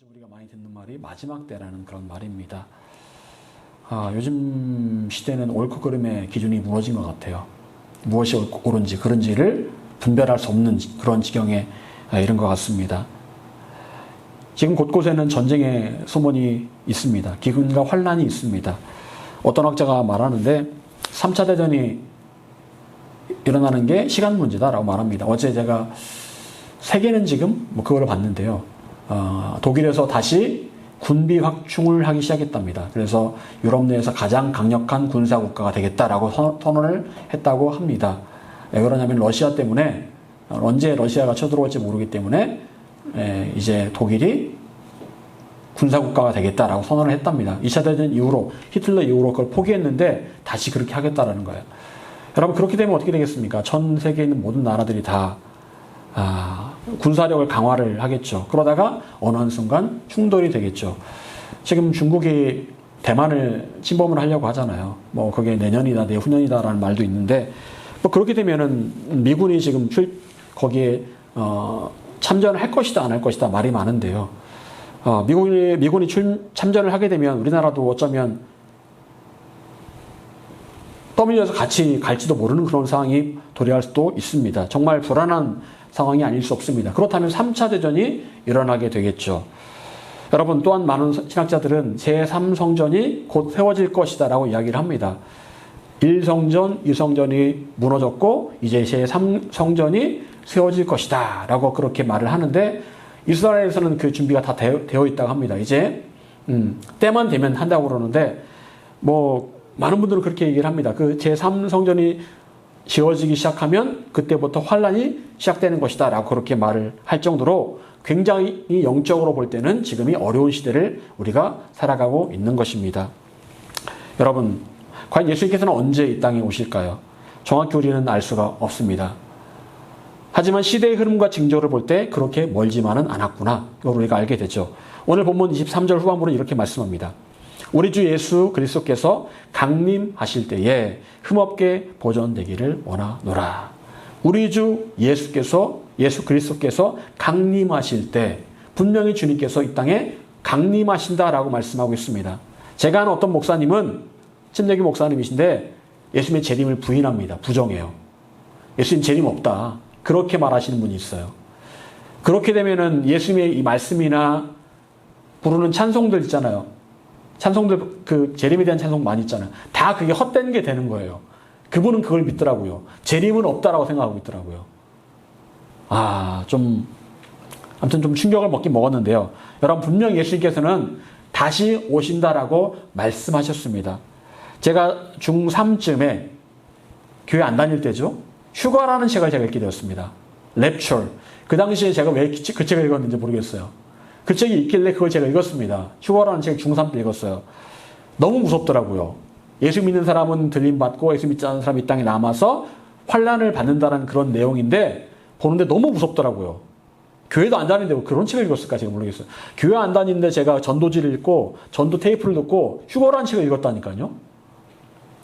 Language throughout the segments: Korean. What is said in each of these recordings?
우리가 많이 듣는 말이 마지막 때라는 그런 말입니다. 요즘 시대는 옳고 그름의 기준이 무너진 것 같아요. 무엇이 옳은지 그른지를 분별할 수 없는 그런 지경에 이른 것 같습니다. 지금 곳곳에는 전쟁의 소문이 있습니다. 기근과 환란이 있습니다. 어떤 학자가 말하는데 3차 대전이 일어나는 게 시간 문제다라고 말합니다. 어제 제가 세계는 지금 그걸 봤는데요. 독일에서 다시 군비 확충을 하기 시작했답니다. 그래서 유럽 내에서 가장 강력한 군사국가가 되겠다라고 선언을 했다고 합니다. 왜 그러냐면 러시아 때문에 언제 러시아가 쳐들어올지 모르기 때문에 이제 독일이 군사국가가 되겠다라고 선언을 했답니다. 2차 대전 이후로 히틀러 이후로 그걸 포기했는데 다시 그렇게 하겠다라는 거예요. 여러분 그렇게 되면 어떻게 되겠습니까? 전 세계에 있는 모든 나라들이 다 군사력을 강화를 하겠죠. 그러다가 어느 한순간 충돌이 되겠죠. 지금 중국이 대만을 침범을 하려고 하잖아요. 그게 내년이다 내후년이다라는 말도 있는데 그렇게 되면은 미군이 지금 거기에 참전을 할 것이다 안 할 것이다 말이 많은데요. 미군이 참전을 하게 되면 우리나라도 어쩌면 떠밀려서 같이 갈지도 모르는 그런 상황이 도래할 수도 있습니다. 정말 불안한 상황이 아닐 수 없습니다. 그렇다면 3차 대전이 일어나게 되겠죠. 여러분 또한 많은 신학자들은 제3성전이 곧 세워질 것이다 라고 이야기를 합니다. 1성전, 2성전이 무너졌고 이제 제3성전이 세워질 것이다 라고 그렇게 말을 하는데 이스라엘에서는 그 준비가 다 되어 있다고 합니다. 이제 때만 되면 한다고 그러는데 많은 분들은 그렇게 얘기를 합니다. 그 제3성전이 지어지기 시작하면 그때부터 환란이 시작되는 것이다 라고 그렇게 말을 할 정도로 굉장히 영적으로 볼 때는 지금이 어려운 시대를 우리가 살아가고 있는 것입니다. 여러분 과연 예수님께서는 언제 이 땅에 오실까요? 정확히 우리는 알 수가 없습니다. 하지만 시대의 흐름과 징조를 볼 때 그렇게 멀지만은 않았구나. 이걸 우리가 알게 되죠. 오늘 본문 23절 후반부는 이렇게 말씀합니다. 우리 주 예수 그리스도께서 강림하실 때에 흠없게 보존되기를 원하노라. 우리 주 예수 그리스도께서 강림하실 때 분명히 주님께서 이 땅에 강림하신다라고 말씀하고 있습니다. 제가 아는 어떤 목사님은 침례교 목사님이신데 예수님의 재림을 부인합니다. 부정해요. 예수님 재림 없다. 그렇게 말하시는 분이 있어요. 그렇게 되면은 예수님의 이 말씀이나 부르는 찬송들 있잖아요. 찬송들 그 재림에 대한 찬송 많이 있잖아요. 다 그게 헛된 게 되는 거예요. 그분은 그걸 믿더라고요. 재림은 없다라고 생각하고 있더라고요. 아무튼 좀 충격을 먹긴 먹었는데요. 여러분 분명 예수님께서는 다시 오신다라고 말씀하셨습니다. 제가 중3쯤에 교회 안 다닐 때죠. 휴가라는 책을 제가 읽게 되었습니다. 랩처. 그 당시에 제가 왜 그 책을 읽었는지 모르겠어요. 그 책이 있길래 그걸 제가 읽었습니다. 휴가라는 책 중3 때 읽었어요. 너무 무섭더라고요. 예수 믿는 사람은 들림받고 예수 믿지 않는 사람이 이 땅에 남아서 환란을 받는다는 그런 내용인데 보는데 너무 무섭더라고요. 교회도 안 다니는데 그런 책을 읽었을까 제가 모르겠어요. 교회 안 다니는데 제가 전도지를 읽고 전도 테이프를 듣고 휴거라는 책을 읽었다니까요.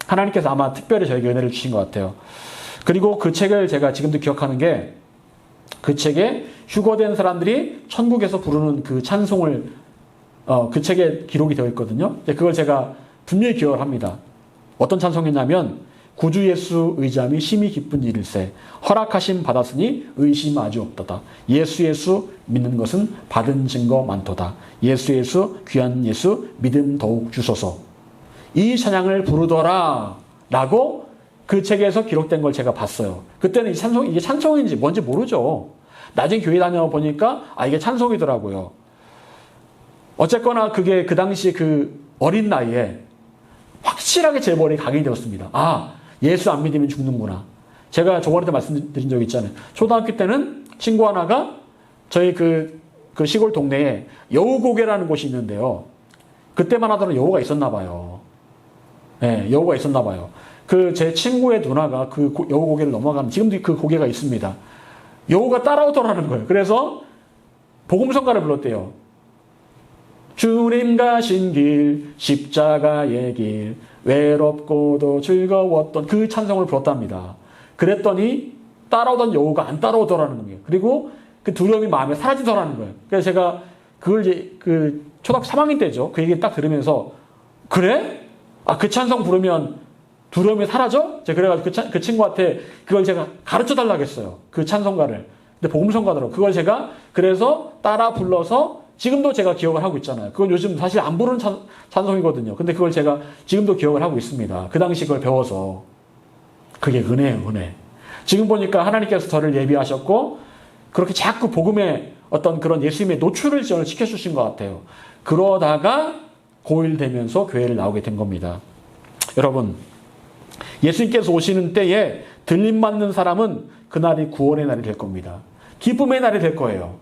하나님께서 아마 특별히 저에게 은혜를 주신 것 같아요. 그리고 그 책을 제가 지금도 기억하는 게 그 책에 휴거된 사람들이 천국에서 부르는 그 찬송을 그 책에 기록이 되어 있거든요. 그걸 제가 분명히 기억을 합니다. 어떤 찬송이냐면 구주 예수 의지함이 심히 기쁜 일일세 허락하심 받았으니 의심 아주 없도다. 예수 믿는 것은 받은 증거 많도다. 예수 귀한 예수 믿음 더욱 주소서. 이 찬양을 부르더라 라고 그 책에서 기록된 걸 제가 봤어요. 그때는 이게 찬송인지 뭔지 모르죠. 나중에 교회 다녀보니까 이게 찬송이더라고요. 어쨌거나 그게 그 당시 그 어린 나이에 확실하게 제 머리에 각인이 되었습니다. 예수 안 믿으면 죽는구나. 제가 저번에도 말씀드린 적 있잖아요. 초등학교 때는 친구 하나가 저희 그 시골 동네에 여우고개라는 곳이 있는데요. 그때만 하더라도 여우가 있었나 봐요. 네, 여우가 있었나 봐요. 제 친구의 누나가 그 여우고개를 넘어가면 지금도 그 고개가 있습니다. 여우가 따라오더라는 거예요. 그래서 복음성가를 불렀대요. 주님 가신 길 십자가의 길 외롭고도 즐거웠던 그 찬송을 불렀답니다. 그랬더니 따라오던 여우가 안 따라오더라는 거예요. 그리고 그 두려움이 마음에 사라지더라는 거예요. 그래서 제가 그걸 이제 그 초등학교 3학년 때죠. 그 얘기 딱 들으면서 그래? 아, 그 찬송 부르면 두려움이 사라져? 제가 그래가지고 그 친구한테 그걸 제가 가르쳐 달라고 했어요. 그 찬송가를. 근데 복음성가더라고. 그걸 제가 그래서 따라 불러서 지금도 제가 기억을 하고 있잖아요. 그건 요즘 사실 안 부르는 찬송이거든요. 근데 그걸 제가 지금도 기억을 하고 있습니다. 그 당시 그걸 배워서. 그게 은혜예요, 은혜. 지금 보니까 하나님께서 저를 예비하셨고 그렇게 자꾸 복음의 어떤 그런 예수님의 노출을 저를 시켜주신 것 같아요. 그러다가 고1 되면서 교회를 나오게 된 겁니다. 여러분, 예수님께서 오시는 때에 들림받는 사람은 그날이 구원의 날이 될 겁니다. 기쁨의 날이 될 거예요.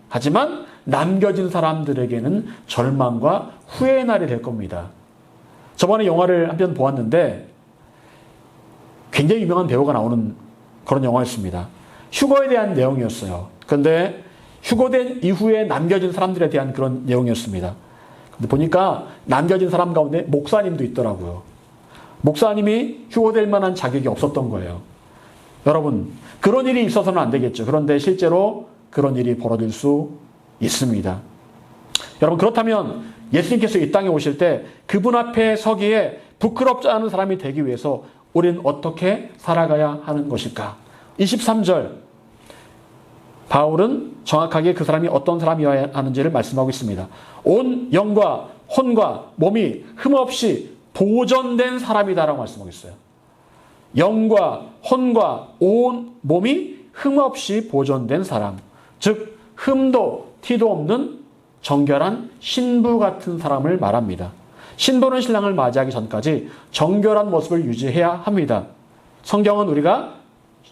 하지만 남겨진 사람들에게는 절망과 후회의 날이 될 겁니다. 저번에 영화를 한 편 보았는데 굉장히 유명한 배우가 나오는 그런 영화였습니다. 휴거에 대한 내용이었어요. 그런데 휴거된 이후에 남겨진 사람들에 대한 그런 내용이었습니다. 근데 보니까 남겨진 사람 가운데 목사님도 있더라고요. 목사님이 휴거될 만한 자격이 없었던 거예요. 여러분, 그런 일이 있어서는 안 되겠죠. 그런데 실제로 그런 일이 벌어질 수 있습니다. 여러분, 그렇다면 예수님께서 이 땅에 오실 때 그분 앞에 서기에 부끄럽지 않은 사람이 되기 위해서 우리는 어떻게 살아가야 하는 것일까? 23절, 바울은 정확하게 그 사람이 어떤 사람이어야 하는지를 말씀하고 있습니다. 온 영과 혼과 몸이 흠없이 보존된 사람이다라고 말씀하고 있어요. 영과 혼과 온 몸이 흠없이 보존된 사람, 즉 흠도 티도 없는 정결한 신부 같은 사람을 말합니다. 신부는 신랑을 맞이하기 전까지 정결한 모습을 유지해야 합니다. 성경은 우리가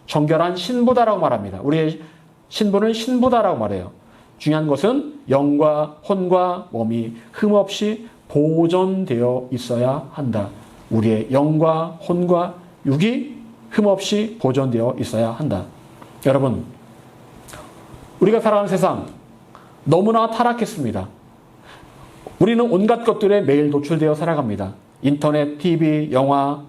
정결한 신부다라고 말합니다. 우리의 신부는 신부다라고 말해요. 중요한 것은 영과 혼과 몸이 흠없이 보존되어 있어야 한다. 우리의 영과 혼과 육이 흠없이 보존되어 있어야 한다. 여러분, 우리가 살아가는 세상 너무나 타락했습니다. 우리는 온갖 것들에 매일 노출되어 살아갑니다. 인터넷, TV, 영화,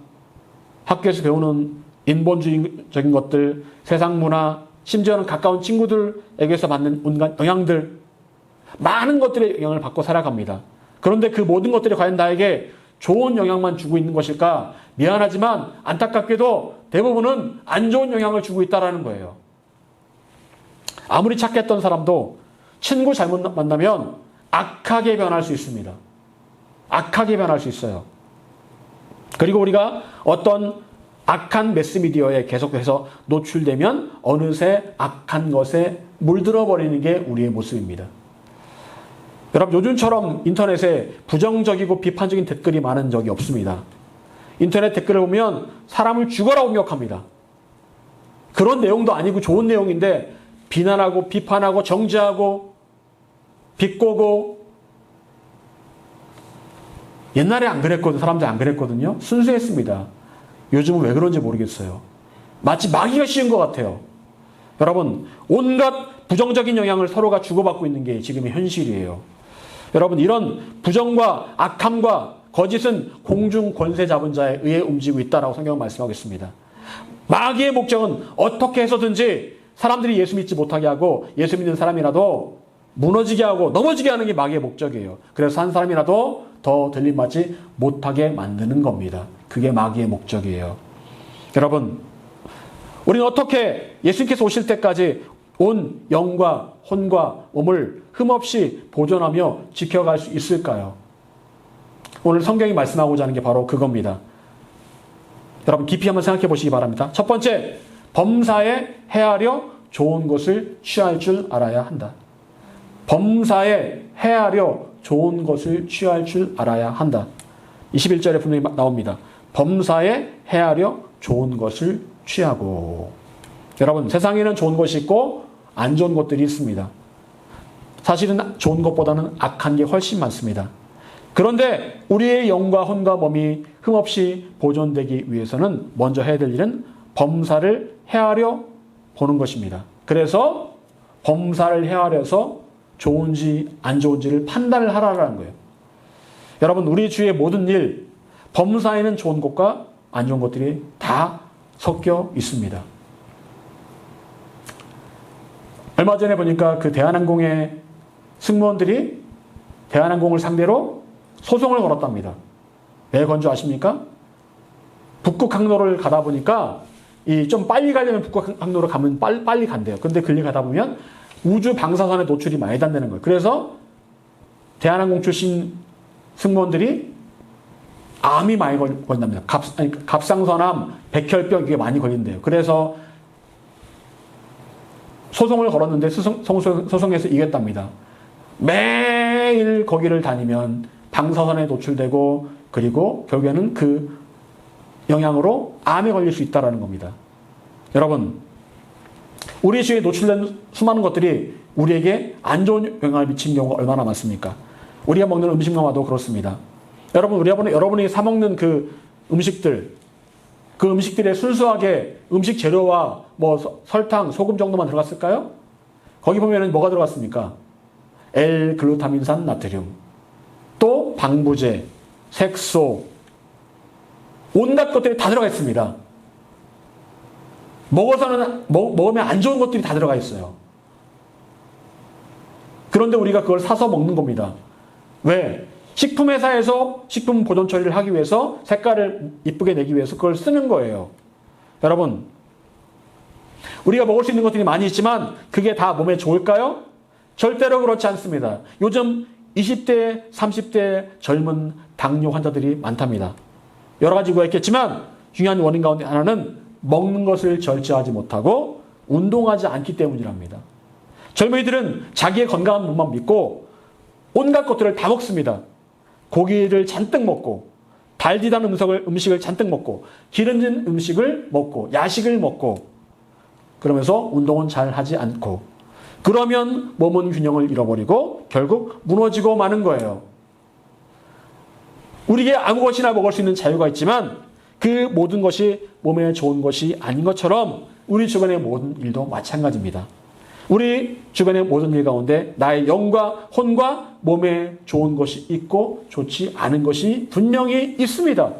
학교에서 배우는 인본주의적인 것들, 세상 문화, 심지어는 가까운 친구들에게서 받는 온갖 영향들, 많은 것들의 영향을 받고 살아갑니다. 그런데 그 모든 것들이 과연 나에게 좋은 영향만 주고 있는 것일까? 미안하지만 안타깝게도 대부분은 안 좋은 영향을 주고 있다는 거예요. 아무리 착했던 사람도 친구 잘못 만나면 악하게 변할 수 있습니다. 악하게 변할 수 있어요. 그리고 우리가 어떤 악한 매스미디어에 계속해서 노출되면 어느새 악한 것에 물들어 버리는 게 우리의 모습입니다. 여러분, 요즘처럼 인터넷에 부정적이고 비판적인 댓글이 많은 적이 없습니다. 인터넷 댓글을 보면 사람을 죽어라 공격합니다. 그런 내용도 아니고 좋은 내용인데 비난하고 비판하고 정죄하고 비꼬고, 옛날에 안 그랬거든요. 사람들이 안 그랬거든요. 순수했습니다. 요즘은 왜 그런지 모르겠어요. 마치 마귀가 씌운 것 같아요. 여러분, 온갖 부정적인 영향을 서로가 주고받고 있는 게 지금의 현실이에요. 여러분, 이런 부정과 악함과 거짓은 공중 권세 잡은 자에 의해 움직이고 있다라고 성경은 말씀하고 있습니다. 마귀의 목적은 어떻게 해서든지 사람들이 예수 믿지 못하게 하고 예수 믿는 사람이라도 무너지게 하고 넘어지게 하는 게 마귀의 목적이에요. 그래서 한 사람이라도 더 들림받지 못하게 만드는 겁니다. 그게 마귀의 목적이에요. 여러분, 우리는 어떻게 예수님께서 오실 때까지 온 영과 혼과 몸을 흠없이 보존하며 지켜갈 수 있을까요? 오늘 성경이 말씀하고자 하는 게 바로 그겁니다. 여러분, 깊이 한번 생각해 보시기 바랍니다. 첫 번째, 범사에 헤아려 좋은 것을 취할 줄 알아야 한다. 범사에 헤아려 좋은 것을 취할 줄 알아야 한다. 21절에 분명히 나옵니다. 범사에 헤아려 좋은 것을 취하고. 여러분, 세상에는 좋은 것이 있고 안 좋은 것들이 있습니다. 사실은 좋은 것보다는 악한 게 훨씬 많습니다. 그런데 우리의 영과 혼과 몸이 흠없이 보존되기 위해서는 먼저 해야 될 일은 범사를 헤아려 보는 것입니다. 그래서 범사를 헤아려서 좋은지 안 좋은지를 판단을 하라는 거예요. 여러분, 우리 주위의 모든 일, 범사에는 좋은 것과 안 좋은 것들이 다 섞여 있습니다. 얼마 전에 보니까 그 대한항공의 승무원들이 대한항공을 상대로 소송을 걸었답니다. 왜 건 줄 아십니까? 북극 항로를 가다 보니까 이 좀 빨리 가려면 북극 항로를 가면 빨리 간대요. 근데 길리 가다 보면 우주 방사선에 노출이 많이 된다는 거예요. 그래서 대한항공 출신 승무원들이 암이 많이 걸린답니다. 갑상선암, 백혈병 이게 많이 걸린대요. 그래서 소송을 걸었는데 소송에서 이겼답니다. 매일 거기를 다니면 방사선에 노출되고 그리고 결국에는 그 영향으로 암에 걸릴 수 있다는 겁니다. 여러분, 우리 주위에 노출된 수많은 것들이 우리에게 안 좋은 영향을 미치는 경우가 얼마나 많습니까? 우리가 먹는 음식만도 그렇습니다. 여러분이 사 먹는 그 음식들, 그 음식들에 순수하게 음식 재료와 뭐 설탕, 소금 정도만 들어갔을까요? 거기 보면은 뭐가 들어갔습니까? L글루타민산 나트륨, 또 방부제, 색소, 온갖 것들이 다 들어가 있습니다. 먹으면 안 좋은 것들이 다 들어가 있어요. 그런데 우리가 그걸 사서 먹는 겁니다. 왜? 식품회사에서 식품 보존 처리를 하기 위해서 색깔을 이쁘게 내기 위해서 그걸 쓰는 거예요. 여러분, 우리가 먹을 수 있는 것들이 많이 있지만 그게 다 몸에 좋을까요? 절대로 그렇지 않습니다. 요즘 20대, 30대 젊은 당뇨 환자들이 많답니다. 여러 가지 이유가 있겠지만 중요한 원인 가운데 하나는 먹는 것을 절제하지 못하고 운동하지 않기 때문이랍니다. 젊은이들은 자기의 건강한 몸만 믿고 온갖 것들을 다 먹습니다. 고기를 잔뜩 먹고 달디단 음식을 잔뜩 먹고 기름진 음식을 먹고 야식을 먹고 그러면서 운동은 잘 하지 않고 그러면 몸은 균형을 잃어버리고 결국 무너지고 마는 거예요. 우리에게 아무 것이나 먹을 수 있는 자유가 있지만 그 모든 것이 몸에 좋은 것이 아닌 것처럼 우리 주변의 모든 일도 마찬가지입니다. 우리 주변의 모든 일 가운데 나의 영과 혼과 몸에 좋은 것이 있고 좋지 않은 것이 분명히 있습니다.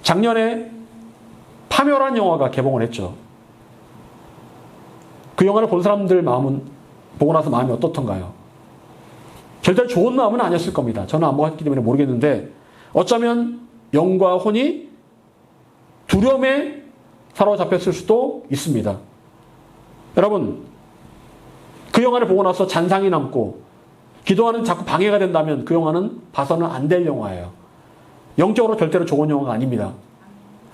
작년에 파멸한 영화가 개봉을 했죠. 그 영화를 본 사람들 마음은 보고 나서 마음이 어떻던가요? 절대 좋은 마음은 아니었을 겁니다. 저는 안 봤기 때문에 모르겠는데 어쩌면 영과 혼이 두려움에 사로잡혔을 수도 있습니다. 여러분, 그 영화를 보고 나서 잔상이 남고 기도하는 자꾸 방해가 된다면 그 영화는 봐서는 안 될 영화예요. 영적으로 절대로 좋은 영화가 아닙니다.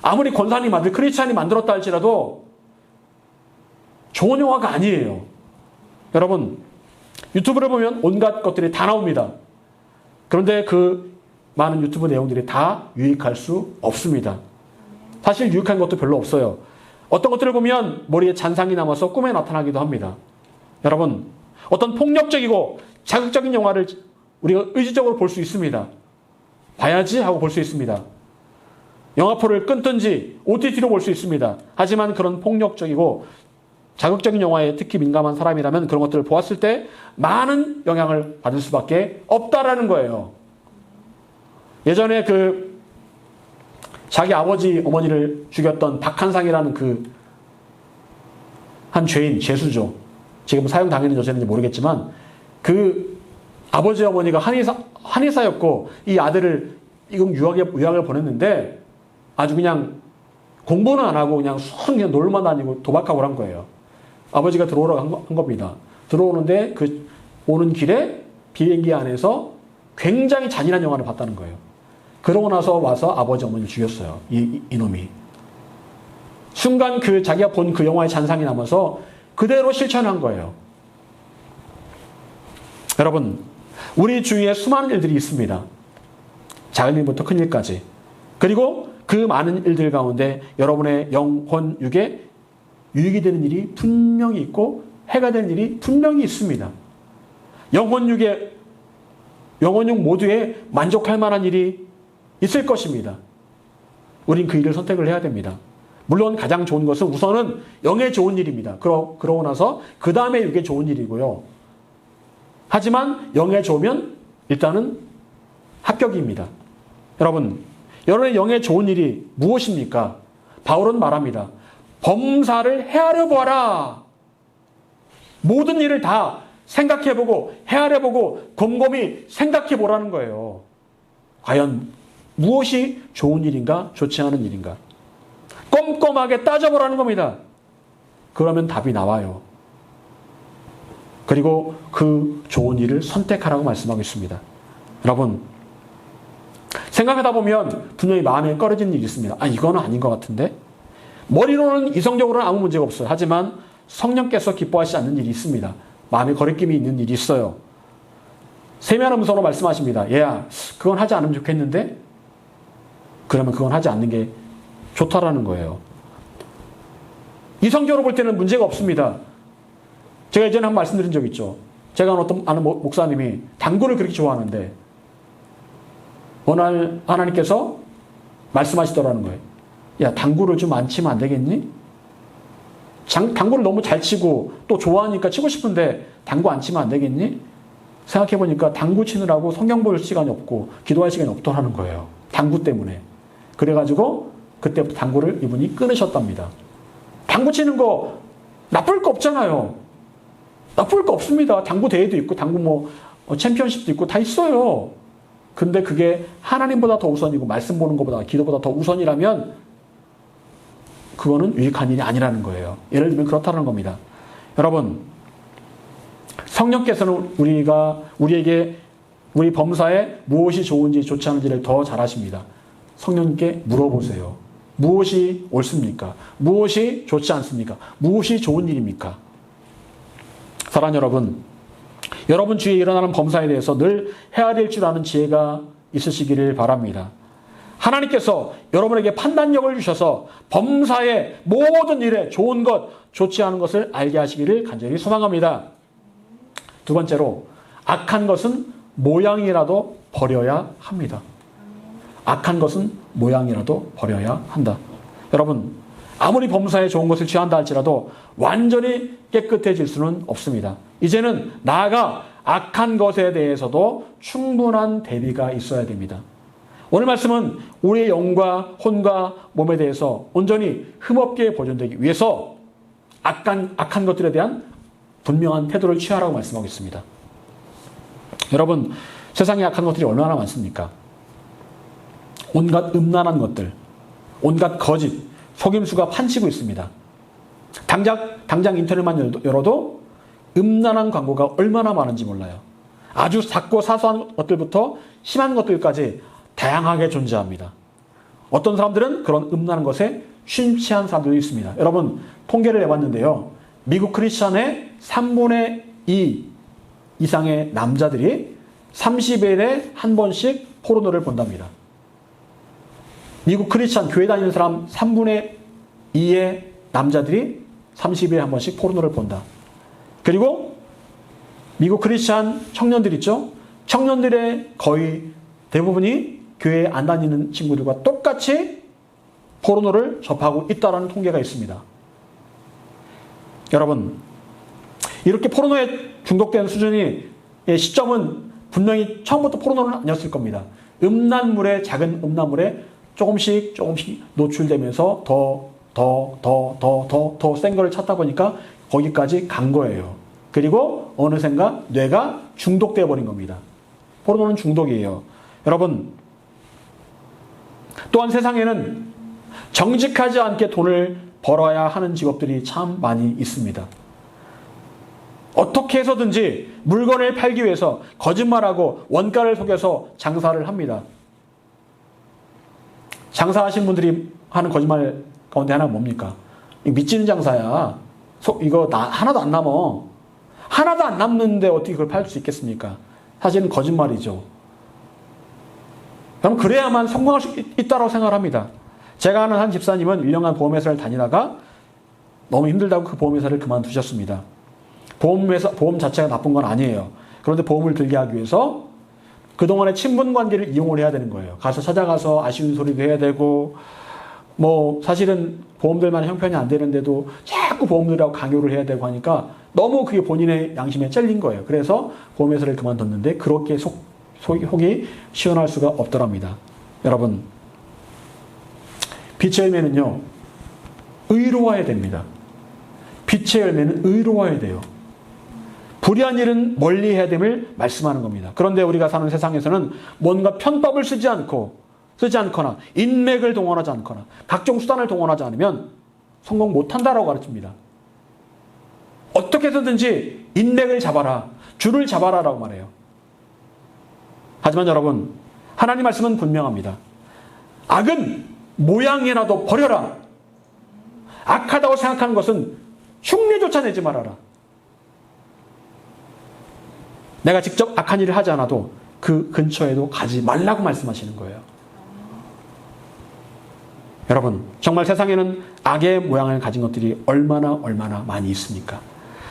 아무리 권사님 아들 크리스찬이 만들었다 할지라도 좋은 영화가 아니에요. 여러분, 유튜브를 보면 온갖 것들이 다 나옵니다. 그런데 그 많은 유튜브 내용들이 다 유익할 수 없습니다. 사실 유익한 것도 별로 없어요. 어떤 것들을 보면 머리에 잔상이 남아서 꿈에 나타나기도 합니다. 여러분, 어떤 폭력적이고 자극적인 영화를 우리가 의지적으로 볼 수 있습니다. 봐야지 하고 볼 수 있습니다. 영화표를 끊든지 OTT로 볼 수 있습니다. 하지만 그런 폭력적이고 자극적인 영화에 특히 민감한 사람이라면 그런 것들을 보았을 때 많은 영향을 받을 수밖에 없다라는 거예요. 예전에 자기 아버지, 어머니를 죽였던 박한상이라는 한 죄인, 죄수죠. 지금 사형당했는지 어쨌는지 모르겠지만 그 아버지, 어머니가 한의사였고 이 아들을 이금 유학을 보냈는데 아주 그냥 공부는 안 하고 그냥 놀만 다니고 도박하고 한 거예요. 아버지가 들어오라고 한 겁니다. 들어오는데 오는 길에 비행기 안에서 굉장히 잔인한 영화를 봤다는 거예요. 그러고 나서 와서 아버지, 어머니를 죽였어요. 이놈이. 순간 자기가 본 그 영화의 잔상이 남아서 그대로 실천한 거예요. 여러분, 우리 주위에 수많은 일들이 있습니다. 작은 일부터 큰 일까지. 그리고 그 많은 일들 가운데 여러분의 영혼, 육에 유익이 되는 일이 분명히 있고 해가 되는 일이 분명히 있습니다. 영혼, 육 모두에 만족할 만한 일이 있을 것입니다. 우린 그 일을 선택을 해야 됩니다. 물론 가장 좋은 것은 우선은 영에 좋은 일입니다. 그러고 나서 그 다음에 육에 좋은 일이고요. 하지만 영에 좋으면 일단은 합격입니다. 여러분, 여러분의 영에 좋은 일이 무엇입니까? 바울은 말합니다. 범사를 헤아려 보아라. 모든 일을 다 생각해보고 헤아려보고 곰곰이 생각해보라는 거예요. 과연 무엇이 좋은 일인가 좋지 않은 일인가 꼼꼼하게 따져보라는 겁니다. 그러면 답이 나와요. 그리고 그 좋은 일을 선택하라고 말씀하고 있습니다. 여러분, 생각하다 보면 분명히 마음에 꺼려지는 일이 있습니다. 이거는 아닌 것 같은데? 머리로는 이성적으로는 아무 문제가 없어요. 하지만 성령께서 기뻐하시지 않는 일이 있습니다. 마음에 거리낌이 있는 일이 있어요. 세미한 음성으로 말씀하십니다. 얘야, 그건 하지 않으면 좋겠는데? 그러면 그건 하지 않는 게 좋다라는 거예요. 이성적으로 볼 때는 문제가 없습니다. 제가 예전에 한번 말씀드린 적 있죠. 제가 아는 목사님이 당구를 그렇게 좋아하는데 어느 날 하나님께서 말씀하시더라는 거예요. 야, 당구를 좀 안 치면 안 되겠니? 당구를 너무 잘 치고 또 좋아하니까 치고 싶은데 당구 안 치면 안 되겠니? 생각해보니까 당구 치느라고 성경 볼 시간이 없고 기도할 시간이 없더라는 거예요. 당구 때문에. 그래가지고 그때부터 당구를 이분이 끊으셨답니다. 당구 치는 거 나쁠 거 없잖아요. 나쁠 거 없습니다. 당구 대회도 있고 당구 챔피언십도 있고 다 있어요. 근데 그게 하나님보다 더 우선이고 말씀 보는 것보다 기도보다 더 우선이라면 그거는 유익한 일이 아니라는 거예요. 예를 들면 그렇다는 겁니다. 여러분, 성령께서는 우리에게 우리 범사에 무엇이 좋은지 좋지 않은지를 더 잘 아십니다. 성령님께 물어보세요. 무엇이 옳습니까? 무엇이 좋지 않습니까? 무엇이 좋은 일입니까? 사랑하는 여러분, 여러분 주위에 일어나는 범사에 대해서 늘 헤아릴 줄 아는 지혜가 있으시기를 바랍니다. 하나님께서 여러분에게 판단력을 주셔서 범사의 모든 일에 좋은 것, 좋지 않은 것을 알게 하시기를 간절히 소망합니다. 두 번째로, 악한 것은 모양이라도 버려야 합니다. 악한 것은 모양이라도 버려야 한다. 여러분, 아무리 범사에 좋은 것을 취한다 할지라도 완전히 깨끗해질 수는 없습니다. 이제는 나아가 악한 것에 대해서도 충분한 대비가 있어야 됩니다. 오늘 말씀은 우리의 영과 혼과 몸에 대해서 온전히 흠없게 보존되기 위해서 악한 것들에 대한 분명한 태도를 취하라고 말씀하고 있습니다. 여러분, 세상에 악한 것들이 얼마나 많습니까? 온갖 음란한 것들, 온갖 거짓, 속임수가 판치고 있습니다. 당장 인터넷만 열어도 음란한 광고가 얼마나 많은지 몰라요. 아주 작고 사소한 것들부터 심한 것들까지 다양하게 존재합니다. 어떤 사람들은 그런 음란한 것에 심취한 사람들도 있습니다. 여러분, 통계를 내봤는데요. 미국 크리스찬의 3분의 2 이상의 남자들이 30일에 한 번씩 포르노를 본답니다. 미국 크리스찬 교회 다니는 사람 3분의 2의 남자들이 30일에 한 번씩 포르노를 본다. 그리고 미국 크리스찬 청년들 있죠? 청년들의 거의 대부분이 교회에 안 다니는 친구들과 똑같이 포르노를 접하고 있다는 통계가 있습니다. 여러분, 이렇게 포르노에 중독된 수준의 시점은 분명히 처음부터 포르노는 아니었을 겁니다. 작은 음란물에 조금씩 노출되면서 더 센 거를 찾다 보니까 거기까지 간 거예요. 그리고 어느샌가 뇌가 중독되어 버린 겁니다. 포르노는 중독이에요. 여러분, 또한 세상에는 정직하지 않게 돈을 벌어야 하는 직업들이 참 많이 있습니다. 어떻게 해서든지 물건을 팔기 위해서 거짓말하고 원가를 속여서 장사를 합니다. 장사하신 분들이 하는 거짓말 가운데 하나가 뭡니까? 미치는 장사야. 이거 하나도 안 남어. 하나도 안 남는데 어떻게 그걸 팔 수 있겠습니까? 사실은 거짓말이죠. 그럼 그래야만 성공할 수 있다고 생각을 합니다. 제가 아는 한 집사님은 1년간 보험회사를 다니다가 너무 힘들다고 그 보험회사를 그만두셨습니다. 보험 자체가 나쁜 건 아니에요. 그런데 보험을 들게 하기 위해서 그동안의 친분 관계를 이용을 해야 되는 거예요. 찾아가서 아쉬운 소리도 해야 되고, 사실은 보험들만 형편이 안 되는데도 자꾸 보험들하고 강요를 해야 되고 하니까 너무 그게 본인의 양심에 찔린 거예요. 그래서 보험회사를 그만뒀는데 그렇게 속이 시원할 수가 없더랍니다. 여러분, 빛의 열매는요, 의로워야 됩니다. 빛의 열매는 의로워야 돼요. 불의한 일은 멀리해야 됨을 말씀하는 겁니다. 그런데 우리가 사는 세상에서는 뭔가 편법을 쓰지 않거나 인맥을 동원하지 않거나 각종 수단을 동원하지 않으면 성공 못한다라고 가르칩니다. 어떻게 해서든지 인맥을 잡아라, 줄을 잡아라라고 말해요. 하지만 여러분, 하나님 말씀은 분명합니다. 악은 모양이라도 버려라. 악하다고 생각하는 것은 흉내조차 내지 말아라. 내가 직접 악한 일을 하지 않아도 그 근처에도 가지 말라고 말씀하시는 거예요. 여러분, 정말 세상에는 악의 모양을 가진 것들이 얼마나 많이 있습니까?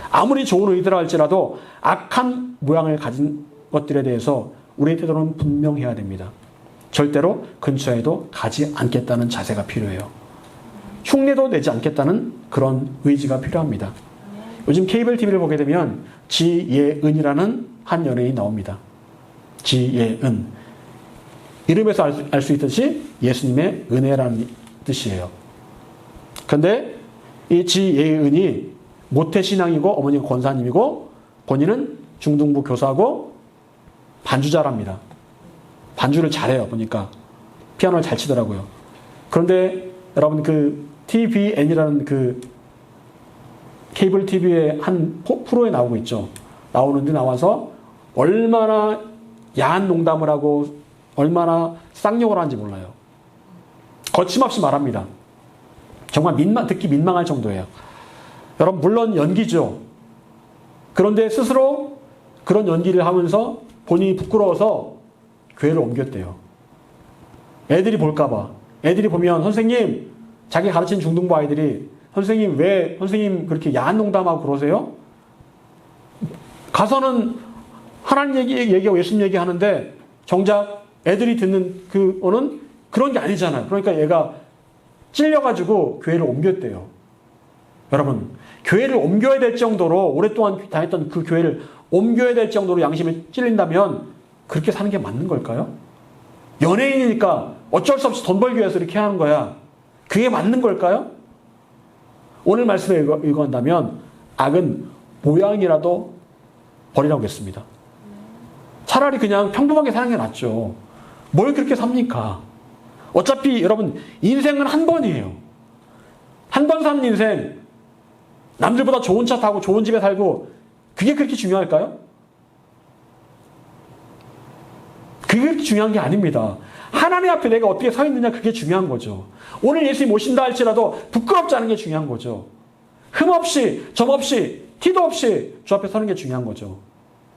아무리 좋은 의도라 할지라도 악한 모양을 가진 것들에 대해서 우리의 태도는 분명해야 됩니다. 절대로 근처에도 가지 않겠다는 자세가 필요해요. 흉내도 내지 않겠다는 그런 의지가 필요합니다. 요즘 케이블 TV를 보게 되면 지예은이라는 한 연예인이 나옵니다. 지예은. 이름에서 알 수 있듯이 예수님의 은혜라는 뜻이에요. 그런데 이 지예은이 모태신앙이고 어머니가 권사님이고 본인은 중등부 교사고 반주자랍니다. 반주를 잘해요. 보니까 피아노를 잘 치더라고요. 그런데 여러분 그 TVN이라는 그 케이블 TV의 한 프로에 나오고 있죠. 나오는데 나와서 얼마나 야한 농담을 하고 얼마나 쌍욕을 하는지 몰라요. 거침없이 말합니다. 정말 듣기 민망할 정도예요. 여러분 물론 연기죠. 그런데 스스로 그런 연기를 하면서 본인이 부끄러워서 교회를 옮겼대요. 애들이 볼까봐. 애들이 보면 선생님, 자기 가르친 중등부 아이들이 선생님 왜 선생님 그렇게 야한 농담하고 그러세요? 가서는 하나님 얘기하고 예수님 얘기하는데 정작 애들이 듣는 그거는 그런 게 아니잖아요. 그러니까 얘가 찔려가지고 교회를 옮겼대요. 여러분, 교회를 옮겨야 될 정도로 오랫동안 다녔던 그 교회를 옮겨야 될 정도로 양심에 찔린다면 그렇게 사는 게 맞는 걸까요? 연예인이니까 어쩔 수 없이 돈 벌기 위해서 이렇게 하는 거야. 그게 맞는 걸까요? 오늘 말씀을 읽어간다면 악은 모양이라도 버리라고 했습니다. 차라리 그냥 평범하게 사는 게 낫죠. 뭘 그렇게 삽니까? 어차피 여러분 인생은 한 번이에요. 한 번 사는 인생, 남들보다 좋은 차 타고 좋은 집에 살고 그게 그렇게 중요할까요? 그게 그렇게 중요한 게 아닙니다. 하나님 앞에 내가 어떻게 서 있느냐, 그게 중요한 거죠. 오늘 예수님 오신다 할지라도 부끄럽지 않은 게 중요한 거죠. 흠 없이, 점 없이, 티도 없이 주 앞에 서는 게 중요한 거죠.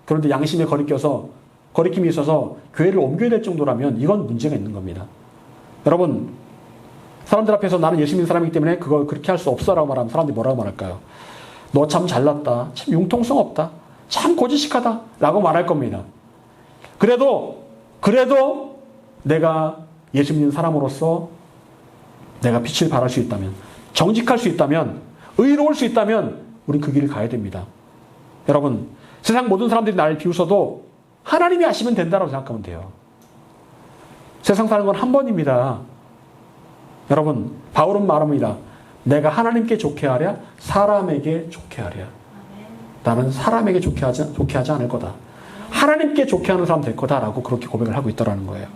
그런데 양심에 거리낌이 있어서 교회를 옮겨야 될 정도라면 이건 문제가 있는 겁니다. 여러분, 사람들 앞에서 나는 예수 믿는 사람이기 때문에 그걸 그렇게 할 수 없어라고 말하면 사람들이 뭐라고 말할까요? 너 참 잘났다. 참 융통성 없다. 참 고지식하다. 라고 말할 겁니다. 그래도 내가 예수 믿는 사람으로서 내가 빛을 발할 수 있다면, 정직할 수 있다면, 의로울 수 있다면 우리 그 길을 가야 됩니다. 여러분, 세상 모든 사람들이 나를 비웃어도 하나님이 아시면 된다고 생각하면 돼요. 세상 사는 건 한 번입니다. 여러분, 바울은 말합니다. 내가 하나님께 좋게 하랴, 사람에게 좋게 하랴. 나는 사람에게 좋게 하지 않을 거다. 하나님께 좋게 하는 사람 될 거다라고 그렇게 고백을 하고 있더라는 거예요.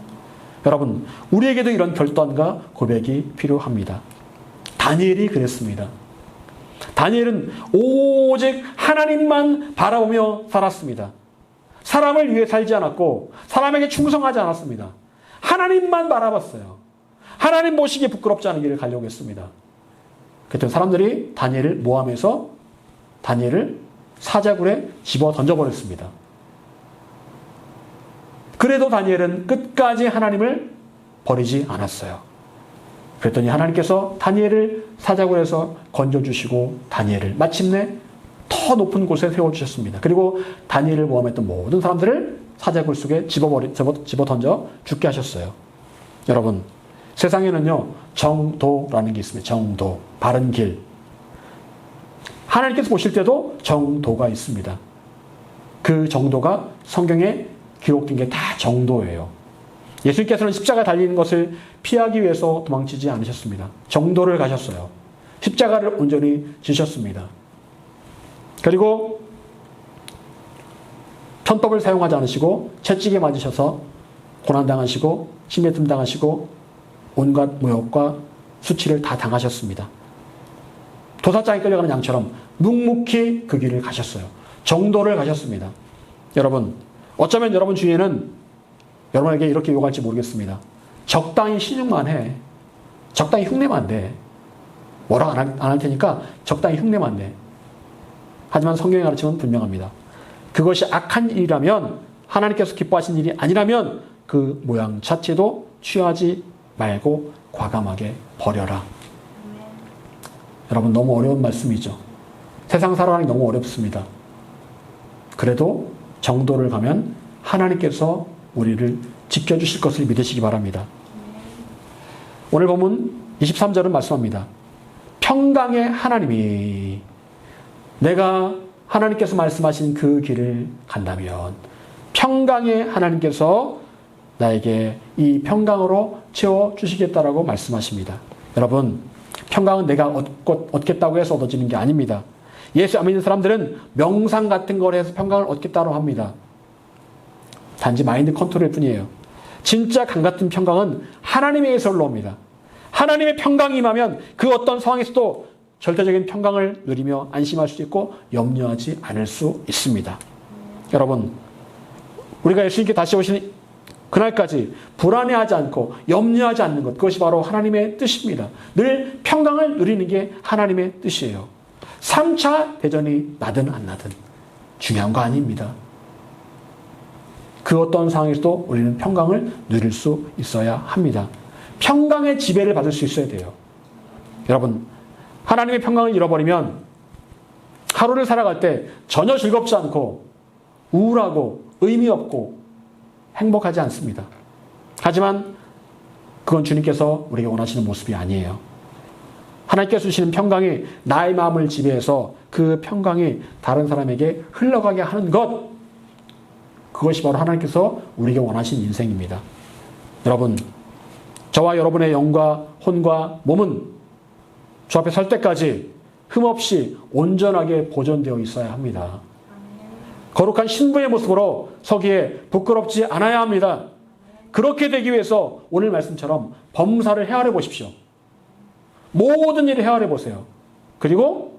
여러분, 우리에게도 이런 결단과 고백이 필요합니다. 다니엘이 그랬습니다. 다니엘은 오직 하나님만 바라보며 살았습니다. 사람을 위해 살지 않았고 사람에게 충성하지 않았습니다. 하나님만 바라봤어요. 하나님 보시기에 부끄럽지 않은 길을 가려고 했습니다. 그랬더니 사람들이 다니엘을 모함해서 다니엘을 사자굴에 집어 던져버렸습니다. 그래도 다니엘은 끝까지 하나님을 버리지 않았어요. 그랬더니 하나님께서 다니엘을 사자굴에서 건져주시고 다니엘을 마침내 더 높은 곳에 세워주셨습니다. 그리고 다니엘을 모함했던 모든 사람들을 사자굴 속에 집어 던져 죽게 하셨어요. 여러분, 세상에는요, 정도라는 게 있습니다. 정도, 바른 길. 하나님께서 보실 때도 정도가 있습니다. 그 정도가 성경에 기록된 게 다 정도예요. 예수님께서는 십자가 달리는 것을 피하기 위해서 도망치지 않으셨습니다. 정도를 가셨어요. 십자가를 온전히 지셨습니다. 그리고 편법을 사용하지 않으시고 채찍에 맞으셔서 고난당하시고 심해뜸 당하시고 온갖 모욕과 수치를 다 당하셨습니다. 도사장에 끌려가는 양처럼 묵묵히 그 길을 가셨어요. 정도를 가셨습니다. 여러분, 어쩌면 여러분 주위에는 여러분에게 이렇게 욕할지 모르겠습니다. 적당히 신용만 해. 적당히 흉내만 내. 뭐라 안 할 테니까 적당히 흉내만 내. 하지만 성경의 가르침은 분명합니다. 그것이 악한 일이라면, 하나님께서 기뻐하신 일이 아니라면 그 모양 자체도 취하지 말고 과감하게 버려라. 여러분, 너무 어려운 말씀이죠. 세상 살아가는 게 너무 어렵습니다. 그래도 정도를 가면 하나님께서 우리를 지켜주실 것을 믿으시기 바랍니다. 오늘 본문 23절은 말씀합니다. 평강의 하나님이, 내가 하나님께서 말씀하신 그 길을 간다면 평강의 하나님께서 나에게 이 평강으로 채워주시겠다라고 말씀하십니다. 여러분, 평강은 내가 얻겠다고 해서 얻어지는 게 아닙니다. 예수 안 믿는 사람들은 명상 같은 걸 해서 평강을 얻겠다고 합니다. 단지 마인드 컨트롤일 뿐이에요. 진짜 강 같은 평강은 하나님에게서 올라옵니다. 하나님의 평강이 임하면 그 어떤 상황에서도 절대적인 평강을 누리며 안심할 수 있고 염려하지 않을 수 있습니다. 여러분, 우리가 예수님께 다시 오시는 그날까지 불안해하지 않고 염려하지 않는 것, 그것이 바로 하나님의 뜻입니다. 늘 평강을 누리는 게 하나님의 뜻이에요. 3차 대전이 나든 안 나든 중요한 거 아닙니다. 그 어떤 상황에서도 우리는 평강을 누릴 수 있어야 합니다. 평강의 지배를 받을 수 있어야 돼요. 여러분, 하나님의 평강을 잃어버리면 하루를 살아갈 때 전혀 즐겁지 않고 우울하고 의미 없고 행복하지 않습니다. 하지만 그건 주님께서 우리에게 원하시는 모습이 아니에요. 하나님께서 주시는 평강이 나의 마음을 지배해서 그 평강이 다른 사람에게 흘러가게 하는 것, 그것이 바로 하나님께서 우리에게 원하신 인생입니다. 여러분, 저와 여러분의 영과 혼과 몸은 주 앞에 설 때까지 흠없이 온전하게 보존되어 있어야 합니다. 거룩한 신부의 모습으로 서기에 부끄럽지 않아야 합니다. 그렇게 되기 위해서 오늘 말씀처럼 범사를 헤아려 보십시오. 모든 일을 헤아려 보세요. 그리고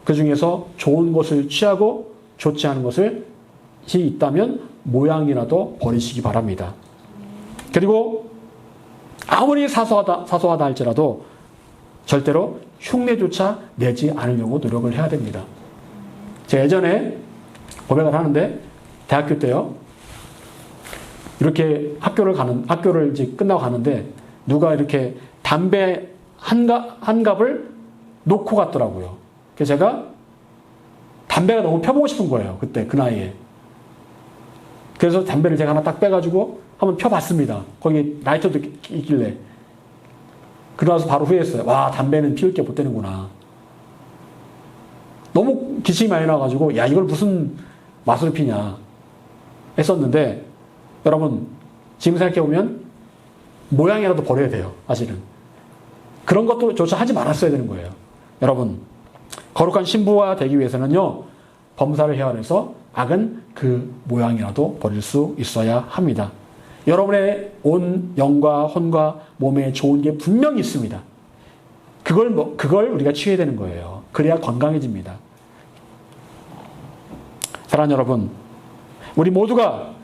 그 중에서 좋은 것을 취하고 좋지 않은 것을 있다면 모양이라도 버리시기 바랍니다. 그리고 아무리 사소하다 할지라도 절대로 흉내조차 내지 않으려고 노력을 해야 됩니다. 제가 예전에 고백을 하는데 대학교 때요. 이렇게 학교를 이제 끝나고 가는데 누가 이렇게 담배 한 갑을 놓고 갔더라고요. 그래서 제가 담배가 너무 펴보고 싶은 거예요. 그때 그 나이에. 그래서 담배를 제가 하나 딱 빼가지고 한번 펴봤습니다. 거기 라이터도 있길래. 그러고 나서 바로 후회했어요. 와, 담배는 피울 게 못 되는구나. 너무 기침이 많이 나가지고 야, 이걸 무슨 맛으로 피냐 했었는데, 여러분 지금 생각해보면 모양이라도 버려야 돼요. 사실은 그런 것도 조차 하지 말았어야 되는 거예요. 여러분, 거룩한 신부가 되기 위해서는요, 범사를 헤아려서 악은 그 모양이라도 버릴 수 있어야 합니다. 여러분의 온 영과 혼과 몸에 좋은 게 분명히 있습니다. 그걸 우리가 취해야 되는 거예요. 그래야 건강해집니다. 사랑하는 여러분, 우리 모두가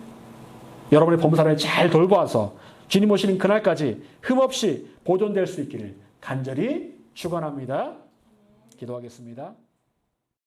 여러분의 범사를 잘 돌보아서 주님 오시는 그날까지 흠없이 보존될 수 있기를 간절히 축원합니다. 기도하겠습니다.